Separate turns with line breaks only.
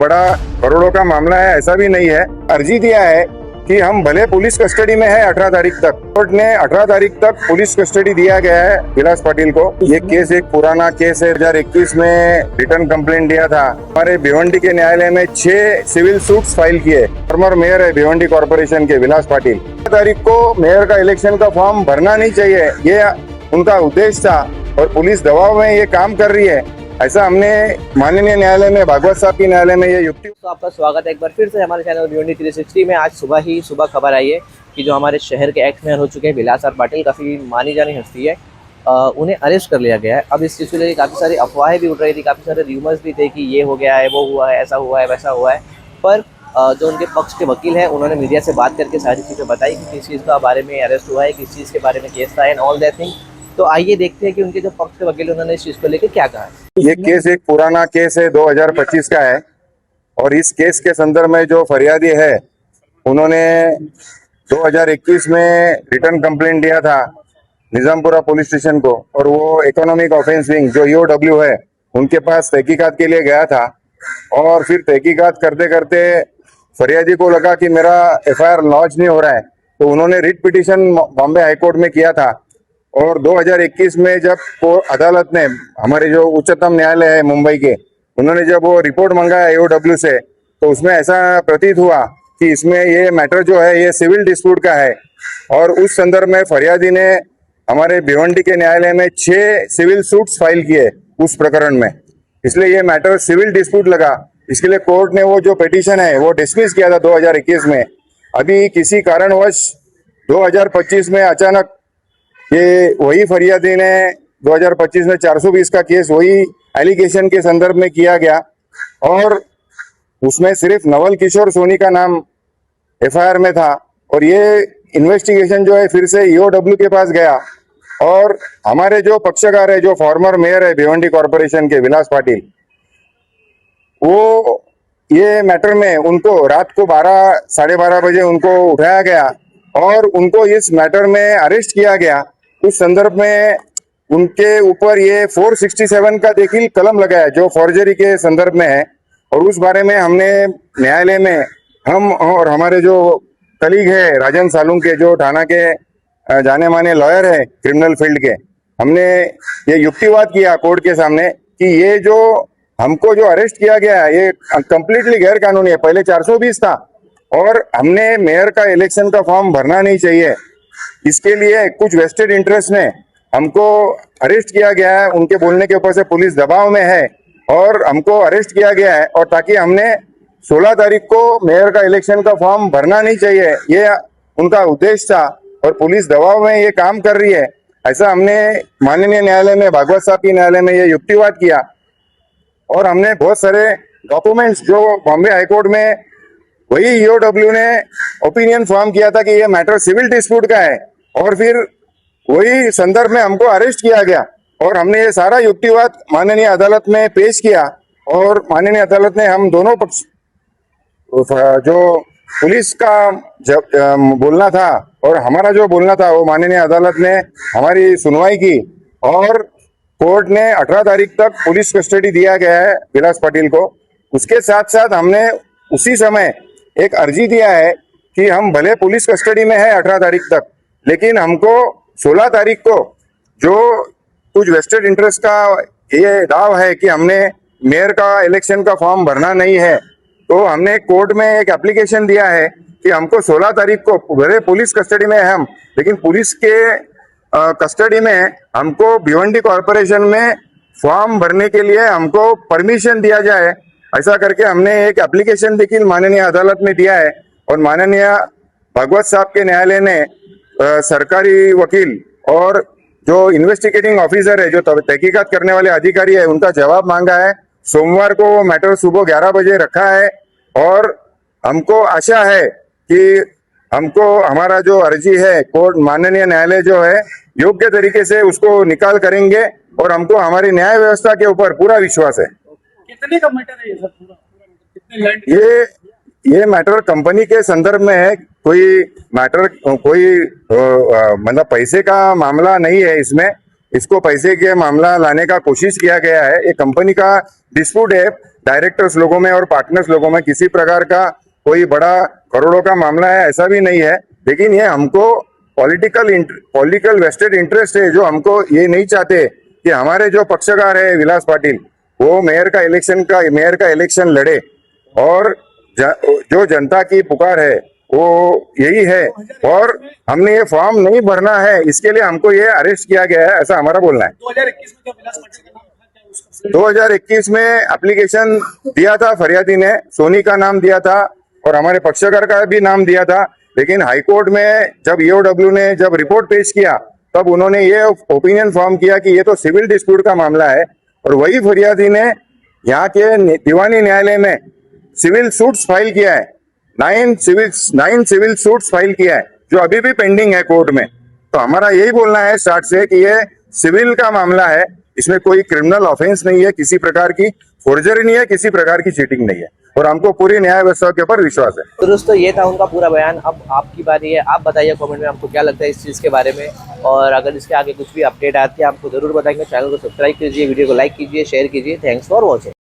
बड़ा करोड़ों का मामला है ऐसा भी नहीं है। अर्जी दिया है कि हम भले पुलिस कस्टडी में है 18 तारीख तक, कोर्ट ने 18 तारीख तक पुलिस कस्टडी दिया गया है विलास पाटिल को। ये केस एक पुराना केस है, 2021 में रिटर्न कंप्लेंट दिया था। हमारे भिवंडी के न्यायालय में 6 सिविल सूट्स फाइल किए। फॉर्मर मेयर है भिवंडी कॉर्पोरेशन के विलास पाटिल। 18 तारीख को मेयर का इलेक्शन का फॉर्म भरना नहीं चाहिए, ये उनका उद्देश्य था और पुलिस दबाव में ये काम कर रही है, ऐसा हमने माननीय न्यायालय में भागवत साहब की न्यायालय में ये युक्ति।
तो आपका स्वागत है एक बार फिर से हमारे चैनल भिवंडी 360 में। आज सुबह खबर आई है कि जो हमारे शहर के एक्स मेयर हो चुके हैं विलास आर पाटिल, काफ़ी मानी जानी हस्ती है, उन्हें अरेस्ट कर लिया गया है। अब इस चीज़ को लेकर काफ़ी सारी अफवाहें भी उठ रही थी, काफ़ी सारे र्यूमर्स भी थे कि ये हो गया है, वो हुआ है, ऐसा हुआ है, वैसा हुआ है। पर जो उनके पक्ष के वकील हैं उन्होंने मीडिया से बात करके सारी चीज़ें बताई कि किस चीज़ का बारे में अरेस्ट हुआ है, किस चीज़ के बारे में केस था एंड ऑल दैट थिंग। तो आइए देखते हैं कि उनके जो पक्ष के वकील उन्होंने इस चीज़ को लेकर क्या कहा है।
ये केस एक पुराना केस है, 2025 का है और इस केस के संदर्भ में जो फरियादी है उन्होंने 2021 में रिटर्न कंप्लेंट दिया था निजामपुरा पुलिस स्टेशन को, और वो इकोनॉमिक ऑफेंस विंग जो ईओडब्ल्यू है उनके पास तहकीकात के लिए गया था। और फिर तहकीकात करते करते फरियादी को लगा कि मेरा एफआईआर लॉन्च नहीं हो रहा है, तो उन्होंने रिट पिटीशन बॉम्बे हाईकोर्ट में किया था। और 2021 में जब अदालत ने, हमारे जो उच्चतम न्यायालय है मुंबई के, उन्होंने जब वो रिपोर्ट मंगाया ईओडब्ल्यू से, तो उसमें ऐसा प्रतीत हुआ कि इसमें ये मैटर जो है ये सिविल डिस्प्यूट का है। और उस संदर्भ में फरियादी ने हमारे भिवंडी के न्यायालय में 6 सिविल सूट्स फाइल किए उस प्रकरण में, इसलिए ये मैटर सिविल डिस्प्यूट लगा। इसके लिए कोर्ट ने वो जो पिटीशन है वो डिसमिस किया था 2021 में। अभी किसी कारणवश 2025 में अचानक ये वही फरियादी ने 2025 में 420 का केस वही एलिगेशन के संदर्भ में किया गया और उसमें सिर्फ नवल किशोर सोनी का नाम एफआईआर में था। और ये इन्वेस्टिगेशन जो है फिर से ईओडब्ल्यू के पास गया और हमारे जो पक्षकार है, जो फॉर्मर मेयर है भिवंडी कॉर्पोरेशन के विलास पाटिल, वो ये मैटर में उनको रात को 12 साढ़े 12 बजे उनको उठाया गया और उनको इस मैटर में अरेस्ट किया गया। उस संदर्भ में उनके ऊपर ये 467 का देखिल कलम लगाया जो फॉर्जरी के संदर्भ में है। और उस बारे में हमने न्यायालय में, हम और हमारे जो कलीग है राजन सालुंग के, जो थाना के जाने माने लॉयर है क्रिमिनल फील्ड के, हमने ये युक्तिवाद किया कोर्ट के सामने कि ये जो हमको जो अरेस्ट किया गया है ये कंप्लीटली गैर कानूनी है। पहले 420 था और हमने मेयर का इलेक्शन का फॉर्म भरना नहीं चाहिए, इसके लिए कुछ वेस्टेड इंटरेस्ट ने हमको अरेस्ट किया गया है। उनके बोलने के ऊपर से पुलिस दबाव में है और हमको अरेस्ट किया गया है, और ताकि हमने 16 तारीख को मेयर का इलेक्शन का फॉर्म भरना नहीं चाहिए, ये उनका उद्देश्य था और पुलिस दबाव में ये काम कर रही है, ऐसा हमने माननीय न्यायालय में भागवत साहब की न्यायालय में ये युक्तिवाद किया। और हमने बहुत सारे डॉक्यूमेंट्स जो बॉम्बे हाईकोर्ट में वही ईओडब्ल्यू ने ओपिनियन फॉर्म किया था कि ये मैटर सिविल डिस्प्यूट का है, और फिर वही संदर्भ में हमको अरेस्ट किया गया और हमने ये सारा युक्तिवाद माननीय अदालत में पेश किया। और माननीय अदालत ने हम दोनों पक्ष, जो पुलिस का बोलना था और हमारा जो बोलना था, वो माननीय अदालत ने हमारी सुनवाई की और कोर्ट ने 18 तारीख तक पुलिस कस्टडी दिया गया है विलास पाटिल को। उसके साथ साथ हमने उसी समय एक अर्जी दिया है कि हम भले पुलिस कस्टडी में है 18 तारीख तक, लेकिन हमको 16 तारीख को जो कुछ वेस्टेड इंटरेस्ट का ये दाव है कि हमने मेयर का इलेक्शन का फॉर्म भरना नहीं है, तो हमने कोर्ट में एक एप्लीकेशन दिया है कि हमको 16 तारीख को भले पुलिस कस्टडी में है हम, लेकिन पुलिस के कस्टडी में हमको भिवंडी कॉर्पोरेशन में फॉर्म भरने के लिए हमको परमिशन दिया जाए, ऐसा करके हमने एक एप्लीकेशन देखिए माननीय अदालत में दिया है। और माननीय भागवत साहब के न्यायालय ने सरकारी वकील और जो इन्वेस्टिगेटिंग ऑफिसर है, जो तहकीकात करने वाले अधिकारी है, उनका जवाब मांगा है। सोमवार को वो मैटर सुबह 11 बजे रखा है और हमको आशा है कि हमको हमारा जो अर्जी है कोर्ट माननीय न्यायालय जो है योग्य तरीके से उसको निकाल करेंगे और हमको हमारी न्याय व्यवस्था के ऊपर पूरा विश्वास है।
कितने का मैटर है ये सब पूरा? कितने
ये मैटर कंपनी के संदर्भ में है, कोई मैटर मतलब पैसे का मामला नहीं है इसमें। इसको पैसे के मामला लाने का कोशिश किया गया है, ये कंपनी का डिस्प्यूट है। डायरेक्टर्स लोगों में और पार्टनर्स लोगों में किसी प्रकार का कोई बड़ा करोड़ों का मामला है ऐसा भी नहीं है, लेकिन ये हमको पॉलिटिकल वेस्टेड इंटरेस्ट है जो हमको ये नहीं चाहते कि हमारे जो पक्षकार है विलास पाटिल वो मेयर का इलेक्शन लड़े और जो जनता की पुकार है वो यही है और हमने ये फॉर्म नहीं भरना है, इसके लिए हमको ये अरेस्ट किया गया है, ऐसा हमारा बोलना है।
2021 में जो विलास पाटिल का नाम था क्या उसका
2021 में एप्लीकेशन दिया था, फरियादी ने सोनी का नाम दिया था और हमारे पक्षकार का भी नाम दिया था, लेकिन हाईकोर्ट में जब ईओडब्ल्यू ने जब रिपोर्ट पेश किया तब उन्होंने ये ओपिनियन फॉर्म किया कि ये तो सिविल डिस्प्यूट का मामला है और वही फरियादी ने यहाँ के दीवानी न्यायालय में सिविल सूट्स फाइल किया है, 9 सिविल सूट्स फाइल किया है जो अभी भी पेंडिंग है कोर्ट में। तो हमारा यही बोलना है स्टार्ट से कि ये सिविल का मामला है, इसमें कोई क्रिमिनल ऑफेंस नहीं है, किसी प्रकार की फोर्जरी नहीं है, किसी प्रकार की चीटिंग नहीं है और हमको पूरी न्याय व्यवस्था के ऊपर विश्वास है।
तो दोस्तों ये था उनका पूरा बयान। अब आपकी बारी है, आप बताइए कमेंट में आपको क्या लगता है इस चीज़ के बारे में, और अगर इसके आगे कुछ भी अपडेट आती है आपको ज़रूर बताएंगे। चैनल को सब्सक्राइब कीजिए, वीडियो को लाइक कीजिए, शेयर कीजिए। Thanks for watching.